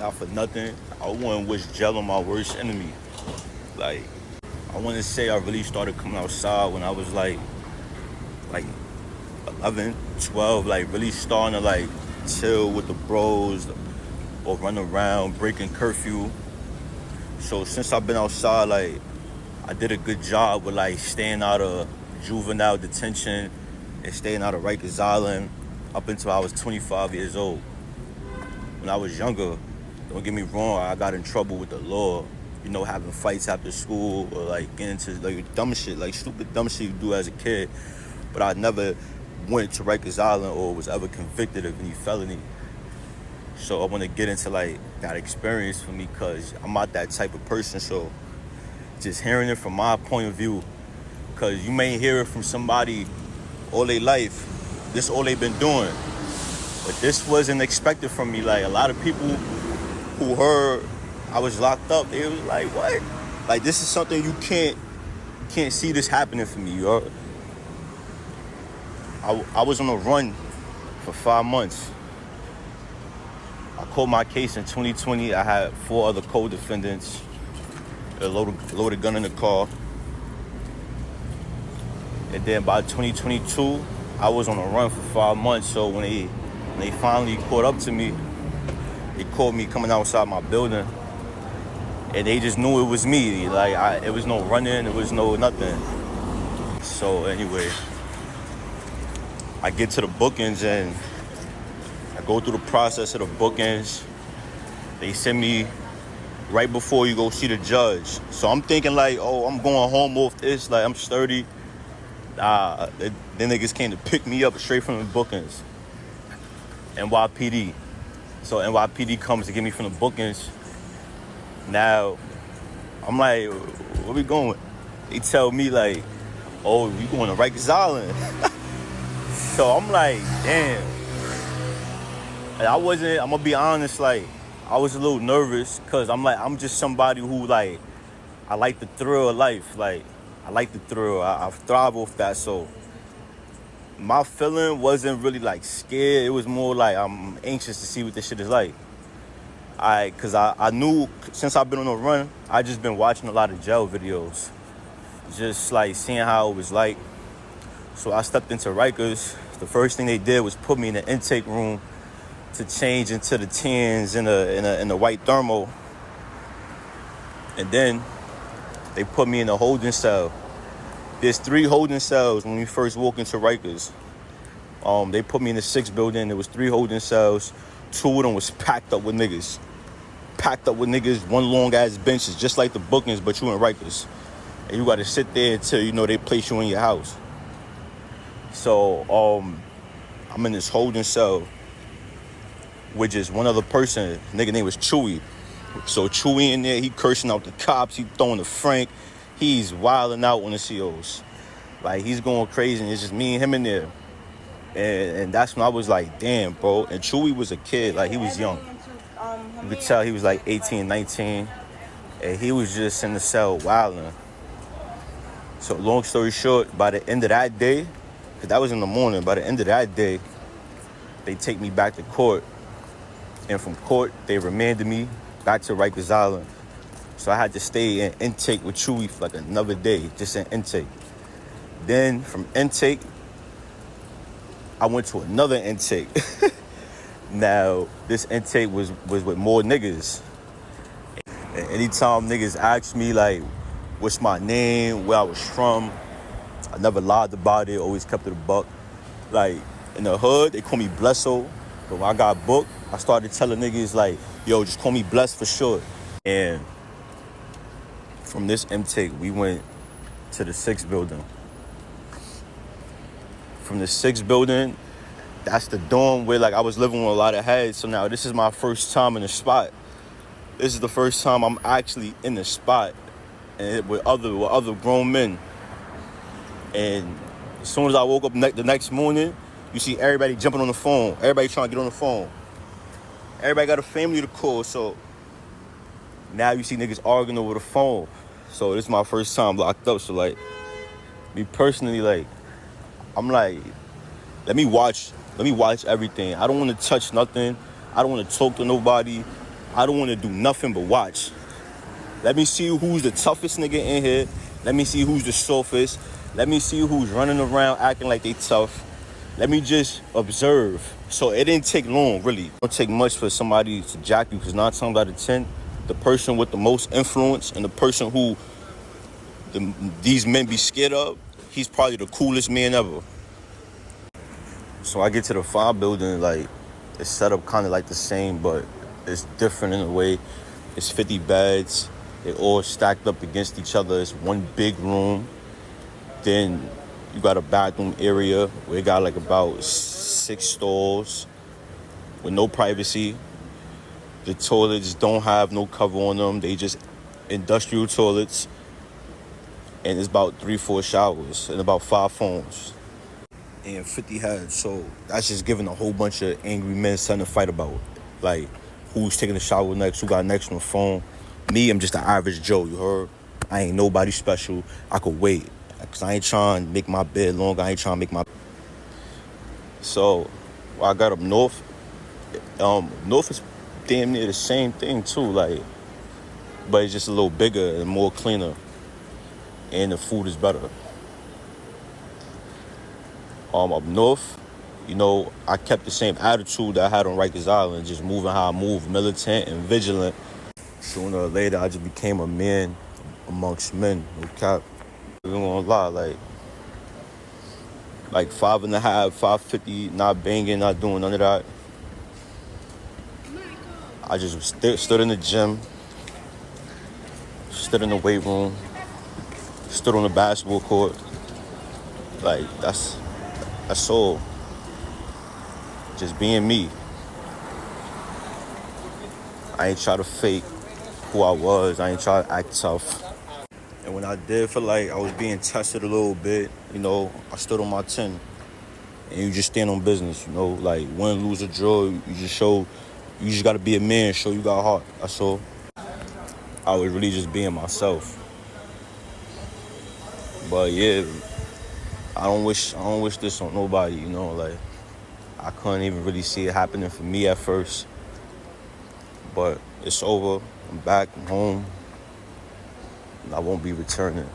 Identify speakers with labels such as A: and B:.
A: not for nothing, I wouldn't wish jail on my worst enemy. Like, I want to say I really started coming outside when I was like 11, 12, like really starting to like chill with the bros or run around, breaking curfew. So since I've been outside, like I did a good job with like staying out of juvenile detention and staying out of Rikers Island up until I was 25 years old. When I was younger, don't get me wrong, I got in trouble with the law. You know, having fights after school or like getting into like dumb shit, like stupid dumb shit you do as a kid. But I never went to Rikers Island or was ever convicted of any felony. So I want to get into like that experience for me because I'm not that type of person. So just hearing it from my point of view, because you may hear it from somebody all their life, this all they've been doing. But this wasn't expected from me. Like a lot of people who heard I was locked up, they was like, what? Like this is something you can't see this happening for me. I was on a run for 5 months. I called my case in 2020. I had 4 other co-defendants. A loaded gun in the car. And then by 2022, I was on a run for 5 months. So when they finally caught up to me, they caught me coming outside my building. And they just knew it was me. Like, it was no running, it was no nothing. So anyway, I get to the bookings and I go through the process of the bookings. They send me right before you go see the judge. So I'm thinking like, oh, I'm going home off this. Like, I'm sturdy. Then niggas came to pick me up straight from the bookings. NYPD. So NYPD comes to get me from the bookings. Now, I'm like, where we going? They tell me like, oh, we going to Rikers Island. So I'm like, damn. And I'm gonna be honest, like, I was a little nervous because I'm just somebody who like, I like the thrill of life. Like, I like the thrill. I thrive off that. So my feeling wasn't really like scared. It was more like I'm anxious to see what this shit is like. Cause I knew since I've been on a run, I just been watching a lot of jail videos. Just like seeing how it was like. So I stepped into Rikers. The first thing they did was put me in the intake room to change into the tens in a white thermal. And then they put me in a holding cell. There's 3 holding cells when we first walk into Rikers. They put me in the 6th building. There was 3 holding cells. 2 of them was packed up with niggas. One long ass benches, just like the bookings, but you in Rikers. And you gotta sit there until, they place you in your house. So, I'm in this holding cell with just one other person. Nigga name was Chewy. So Chewy in there, he cursing out the cops, he throwing the Frank. He's wilding out on the COs. Like, he's going crazy, and it's just me and him in there. And that's when I was like, damn, bro. And Chewy was a kid, like, he was young. You could tell he was like 18, 19. And he was just in the cell wilding. So long story short, by the end of that day, because that was in the morning, by the end of that day, they take me back to court. And from court, they remanded me back to Rikers Island. So I had to stay in intake with Chewy for like another day, just in intake. Then from intake, I went to another intake. Now, this intake was with more niggas. And anytime niggas asked me, like, what's my name, where I was from, I never lied about it, always kept it a buck. Like, in the hood, they call me Blesso. But when I got booked, I started telling niggas, like, yo, just call me Bless for short. And from this intake, we went to the 6th building. From the 6th building, that's the dorm where, like, I was living with a lot of heads. So now this is my first time in the spot. This is the first time I'm actually in the spot and with other grown men. And as soon as I woke up the next morning, you see everybody jumping on the phone. Everybody trying to get on the phone. Everybody got a family to call. So now you see niggas arguing over the phone. So this is my first time locked up. So, like, me personally, like, I'm like, let me watch everything. I don't want to touch nothing. I don't want to talk to nobody. I don't want to do nothing but watch. Let me see who's the toughest nigga in here. Let me see who's the softest. Let me see who's running around acting like they tough. Let me just observe. So it didn't take long, really. It don't take much for somebody to jack you, because 9 times out of 10, the person with the most influence and the person who these men be scared of, he's probably the coolest man ever. So I get to the 5 building, like, it's set up kind of like the same, but it's different in a way. It's 50 beds. They all stacked up against each other. It's one big room. Then you got a bathroom area where it got like about 6 stalls with no privacy. The toilets don't have no cover on them. They just industrial toilets. And it's about 3-4 showers and about 5 phones. And 50 heads. So that's just giving a whole bunch of angry men something to fight about. Like, who's taking a shower next, who got next on the phone. Me, I'm just an average Joe, you heard? I ain't nobody special. I could wait. Because I ain't trying to make my bed longer. I ain't trying to make my... So, while I got up north, north is damn near the same thing, too. Like, but it's just a little bigger and more cleaner. And the food is better. Up north, you know, I kept the same attitude that I had on Rikers Island, just moving how I move, militant and vigilant. Sooner or later, I just became a man amongst men. No cap. I don't gonna lie, like 5.5, 550, not banging, not doing none of that. I just stood in the gym, stood in the weight room, stood on the basketball court. Like, that's all. Just being me. I ain't try to fake who I was. I ain't try to act tough. And when I did feel like I was being tested a little bit, you know, I stood on my 10. And you just stand on business, you know, like win, lose, or draw. You just got to be a man, show you got heart. That's all. I was really just being myself. But yeah, I don't wish this on nobody, you know, like I couldn't even really see it happening for me at first. But it's over. I'm back. I'm home. And I won't be returning.